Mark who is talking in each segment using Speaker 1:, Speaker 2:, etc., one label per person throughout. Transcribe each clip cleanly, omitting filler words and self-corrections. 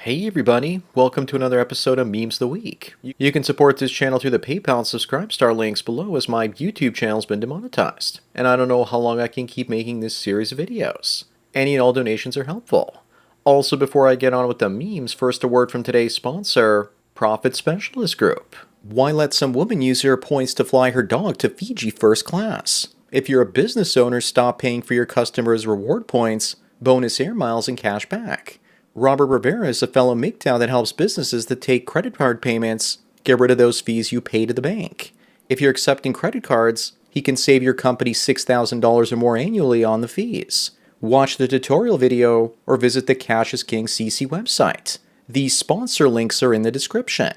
Speaker 1: Hey everybody, welcome to another episode of Memes of the Week. You can support this channel through the PayPal and Subscribe Star links below as my YouTube channel's been demonetized, and I don't know how long I can keep making this series of videos. Any and all donations are helpful. Also, before I get on with the memes, first a word from today's sponsor, Profit Specialist Group. Why let some woman use her points to fly her dog to Fiji first class? If you're a business owner, stop paying for your customers' reward points, bonus air miles, and cash back. Robert Rivera is a fellow MGTOW that helps businesses that take credit card payments get rid of those fees you pay to the bank. If you're accepting credit cards, he can save your company $6,000 or more annually on the fees. Watch the tutorial video or visit the Cash is King CC website. These sponsor links are in the description.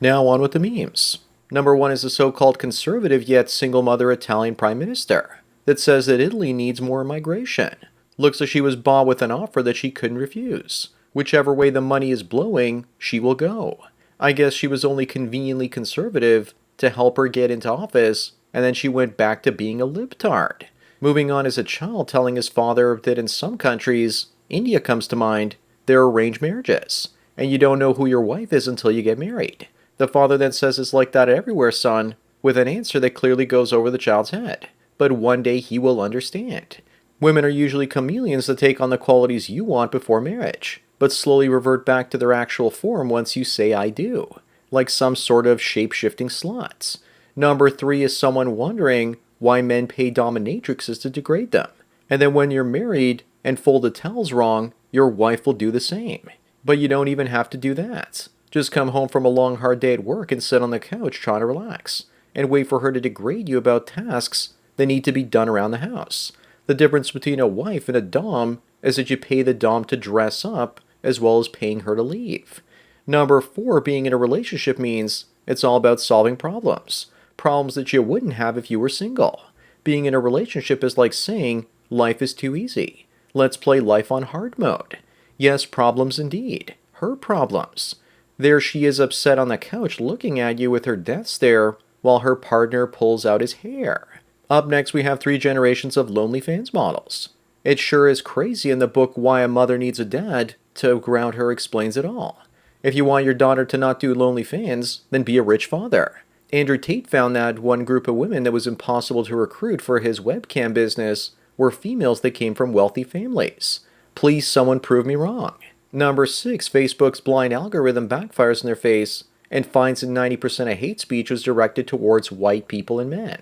Speaker 1: Now on with the memes. Number one is a so-called conservative yet single mother Italian prime minister that says that Italy needs more migration. Looks like she was bought with an offer that she couldn't refuse. Whichever way the money is blowing, she will go. I guess she was only conveniently conservative to help her get into office, and then she went back to being a libtard. Moving on as a child telling his father that in some countries, India comes to mind, there are arranged marriages, and you don't know who your wife is until you get married. The father then says it's like that everywhere, son, with an answer that clearly goes over the child's head. But one day he will understand. Women are usually chameleons that take on the qualities you want before marriage, but slowly revert back to their actual form once you say I do, like some sort of shape-shifting sluts. Number three is someone wondering why men pay dominatrixes to degrade them, and then when you're married and fold the towels wrong, your wife will do the same. But you don't even have to do that. Just come home from a long hard day at work and sit on the couch trying to relax, and wait for her to degrade you about tasks that need to be done around the house. The difference between a wife and a dom is that you pay the dom to dress up as well as paying her to leave. Number four, being in a relationship means it's all about solving problems. Problems that you wouldn't have if you were single. Being in a relationship is like saying, life is too easy. Let's play life on hard mode. Yes, problems indeed. Her problems. There she is upset on the couch looking at you with her death stare while her partner pulls out his hair. Up next, we have three generations of LonelyFans models. It sure is crazy in the book Why a Mother Needs a Dad to ground her explains it all. If you want your daughter to not do LonelyFans, then be a rich father. Andrew Tate found that one group of women that was impossible to recruit for his webcam business were females that came from wealthy families. Please someone prove me wrong. Number six, Facebook's blind algorithm backfires in their face and finds that 90% of hate speech was directed towards white people and men.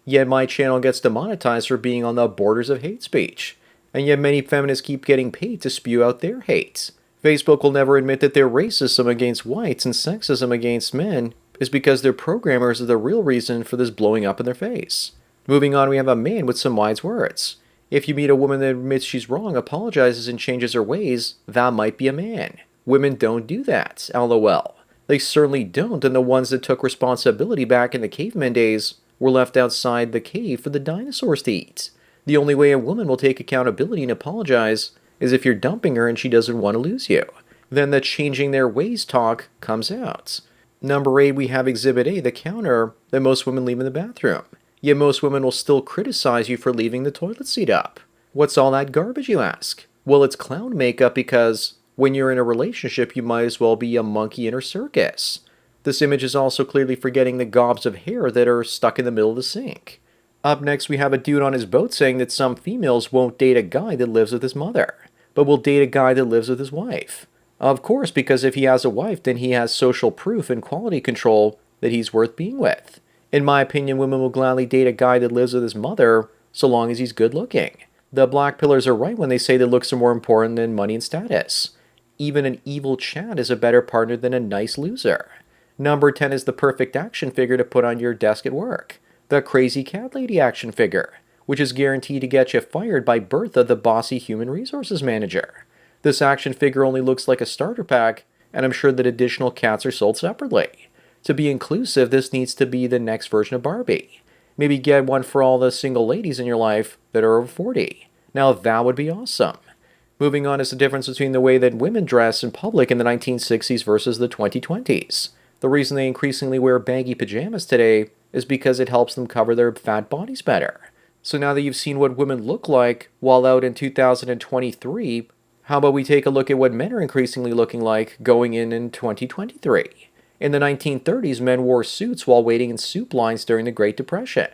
Speaker 1: Yet my channel gets demonetized for being on the borders of hate speech. And yet many feminists keep getting paid to spew out their hate. Facebook will never admit that their racism against whites and sexism against men is because their programmers are the real reason for this blowing up in their face. Moving on, we have a man with some wise words. If you meet a woman that admits she's wrong, apologizes, and changes her ways, that might be a man. Women don't do that, lol. They certainly don't, and the ones that took responsibility back in the caveman days were left outside the cave for the dinosaurs to eat. The only way a woman will take accountability and apologize is if you're dumping her and she doesn't want to lose you. Then the changing their ways talk comes out. Number 8, we have Exhibit A, the counter that most women leave in the bathroom. Yet most women will still criticize you for leaving the toilet seat up. What's all that garbage, you ask? Well, it's clown makeup because when you're in a relationship, you might as well be a monkey in her circus. This image is also clearly forgetting the gobs of hair that are stuck in the middle of the sink. Up next, we have a dude on his boat saying that some females won't date a guy that lives with his mother, but will date a guy that lives with his wife. Of course, because if he has a wife, then he has social proof and quality control that he's worth being with. In my opinion, women will gladly date a guy that lives with his mother so long as he's good looking. The black pillars are right when they say that looks are more important than money and status. Even an evil Chad is a better partner than a nice loser. Number 10 is the perfect action figure to put on your desk at work. The Crazy Cat Lady action figure, which is guaranteed to get you fired by Bertha, the bossy human resources manager. This action figure only looks like a starter pack, and I'm sure that additional cats are sold separately. To be inclusive, this needs to be the next version of Barbie. Maybe get one for all the single ladies in your life that are over 40. Now that would be awesome. Moving on is the difference between the way that women dress in public in the 1960s versus the 2020s. The reason they increasingly wear baggy pajamas today is because it helps them cover their fat bodies better. So now that you've seen what women look like while out in 2023, How about we take a look at what men are increasingly looking like going in 2023? In the 1930s, men wore suits while waiting in soup lines during the Great Depression.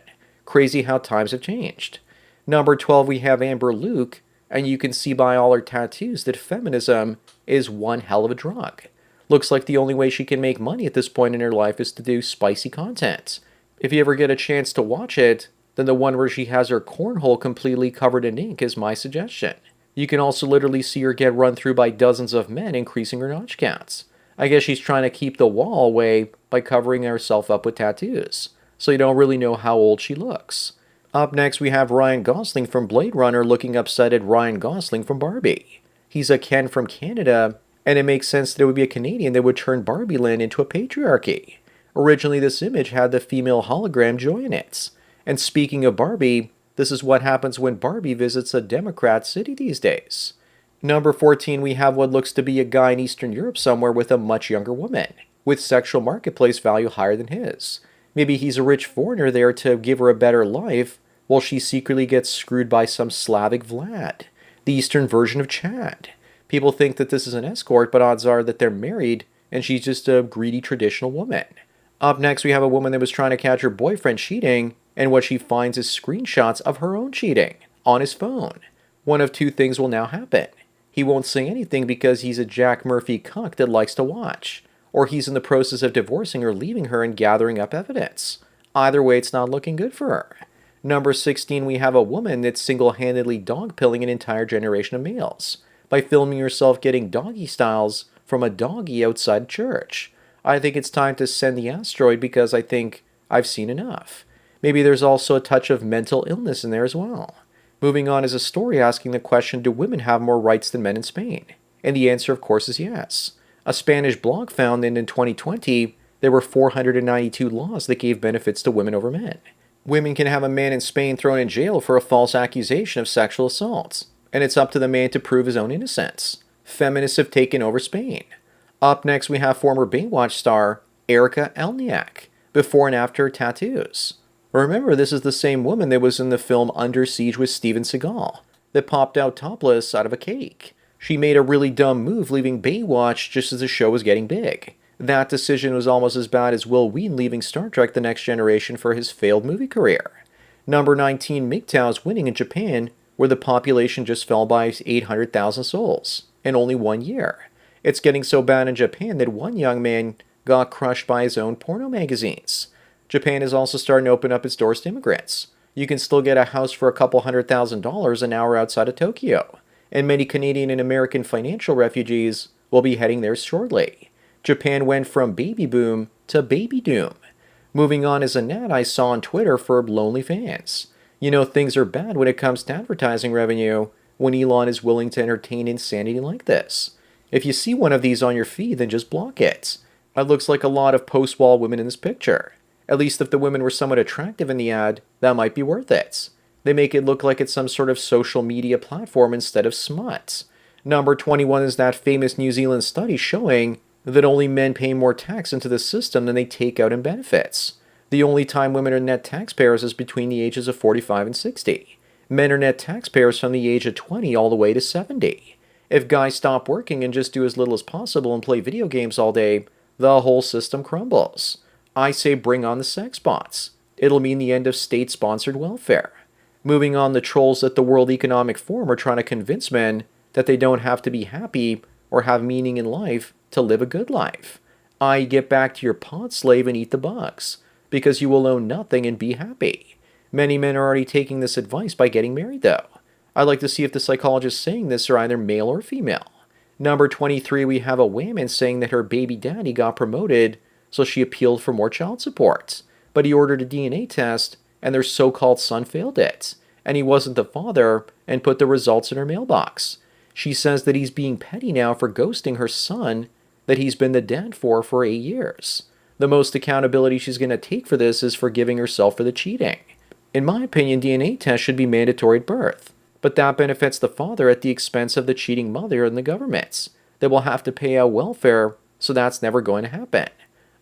Speaker 1: Crazy how times have changed. Number 12, we have Amber Luke, and you can see by all her tattoos that feminism is one hell of a drug. Looks like the only way she can make money at this point in her life is to do spicy content. If you ever get a chance to watch it, then the one where she has her cornhole completely covered in ink is my suggestion. You can also literally see her get run through by dozens of men, increasing her notch counts. I guess she's trying to keep the wall away by covering herself up with tattoos, so you don't really know how old she looks. Up next, we have Ryan Gosling from Blade Runner looking upset at Ryan Gosling from Barbie. He's a Ken from Canada, and it makes sense that it would be a Canadian that would turn Barbie Land into a patriarchy. Originally, this image had the female hologram Joy in it. And speaking of Barbie, this is what happens when Barbie visits a Democrat city these days. Number 14, we have what looks to be a guy in Eastern Europe somewhere with a much younger woman, with sexual marketplace value higher than his. Maybe he's a rich foreigner there to give her a better life, while she secretly gets screwed by some Slavic Vlad, the Eastern version of Chad. People think that this is an escort, but odds are that they're married, and she's just a greedy traditional woman. Up next, we have a woman that was trying to catch her boyfriend cheating, and what she finds is screenshots of her own cheating on his phone. One of two things will now happen. He won't say anything because he's a Jack Murphy cuck that likes to watch, or he's in the process of divorcing or leaving her and gathering up evidence. Either way, it's not looking good for her. Number 16, we have a woman that's single-handedly dog-pilling an entire generation of males by filming herself getting doggy styles from a doggy outside church. I think it's time to send the asteroid because I think I've seen enough. Maybe there's also a touch of mental illness in there as well. Moving on is a story asking the question, do women have more rights than men in Spain? And the answer, of course, is yes. A Spanish blog found that in 2020, there were 492 laws that gave benefits to women over men. Women can have a man in Spain thrown in jail for a false accusation of sexual assault, and it's up to the man to prove his own innocence. Feminists have taken over Spain. Up next, we have former Baywatch star Erika Eleniak, before and after tattoos. Remember, this is the same woman that was in the film Under Siege with Steven Seagal, that popped out topless out of a cake. She made a really dumb move leaving Baywatch just as the show was getting big. That decision was almost as bad as Will Wheaton leaving Star Trek The Next Generation for his failed movie career. Number 19, MGTOW's winning in Japan, where the population just fell by 800,000 souls in only 1 year. It's getting so bad in Japan that one young man got crushed by his own porno magazines. Japan is also starting to open up its doors to immigrants. You can still get a house for a couple $100,000 an hour outside of Tokyo, and many Canadian and American financial refugees will be heading there shortly. Japan went from baby boom to baby doom. Moving on is a net I saw on Twitter for lonely fans. You know things are bad when it comes to advertising revenue when Elon is willing to entertain insanity like this. If you see one of these on your feed, then just block it. It looks like a lot of post-wall women in this picture. At least if the women were somewhat attractive in the ad, that might be worth it. They make it look like it's some sort of social media platform instead of smut. Number 21 is that famous New Zealand study showing that only men pay more tax into the system than they take out in benefits. The only time women are net taxpayers is between the ages of 45 and 60. Men are net taxpayers from the age of 20 all the way to 70. If guys stop working and just do as little as possible and play video games all day, the whole system crumbles. I say bring on the sex bots. It'll mean the end of state-sponsored welfare. Moving on, the trolls at the World Economic Forum are trying to convince men that they don't have to be happy or have meaning in life to live a good life. Get back to your pod slave and eat the bugs, because you will own nothing and be happy. Many men are already taking this advice by getting married, though. I'd like to see if the psychologists saying this are either male or female. Number 23, we have a woman saying that her baby daddy got promoted, so she appealed for more child support. But he ordered a DNA test, and their so-called son failed it, and he wasn't the father, and put the results in her mailbox. She says that he's being petty now for ghosting her son that he's been the dad for 8 years. The most accountability she's going to take for this is forgiving herself for the cheating. In my opinion, DNA tests should be mandatory at birth, but that benefits the father at the expense of the cheating mother and the governments. They will have to pay out welfare, so that's never going to happen.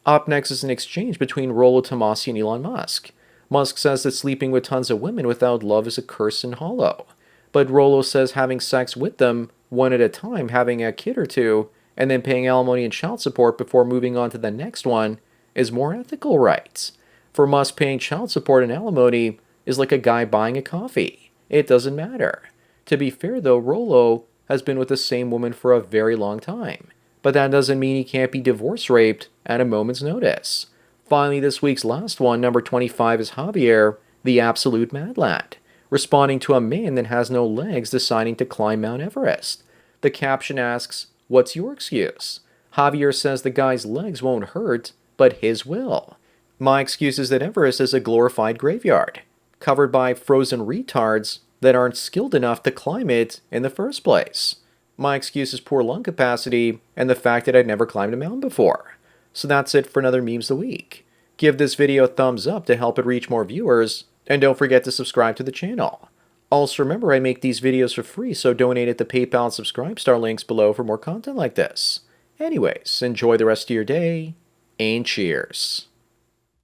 Speaker 1: Up next is an exchange between Rollo Tomassi and Elon Musk. Musk says that sleeping with tons of women without love is a curse and hollow. But Rollo says having sex with them one at a time, having a kid or two, and then paying alimony and child support before moving on to the next one is more ethical, right? For Musk, paying child support and alimony is like a guy buying a coffee. It doesn't matter. To be fair though, Rollo has been with the same woman for a very long time. But that doesn't mean he can't be divorce raped at a moment's notice. Finally, this week's last one, number 25, is Javier, the absolute mad lad, responding to a man that has no legs deciding to climb Mount Everest. The caption asks, "What's your excuse?" Javier says the guy's legs won't hurt, but his will. My excuse is that Everest is a glorified graveyard, covered by frozen retards that aren't skilled enough to climb it in the first place. My excuse is poor lung capacity and the fact that I'd never climbed a mountain before. So that's it for another Memes of the Week. Give this video a thumbs up to help it reach more viewers, and don't forget to subscribe to the channel. Also remember, I make these videos for free, so donate at the PayPal and Subscribestar links below for more content like this. Anyways, enjoy the rest of your day, and cheers.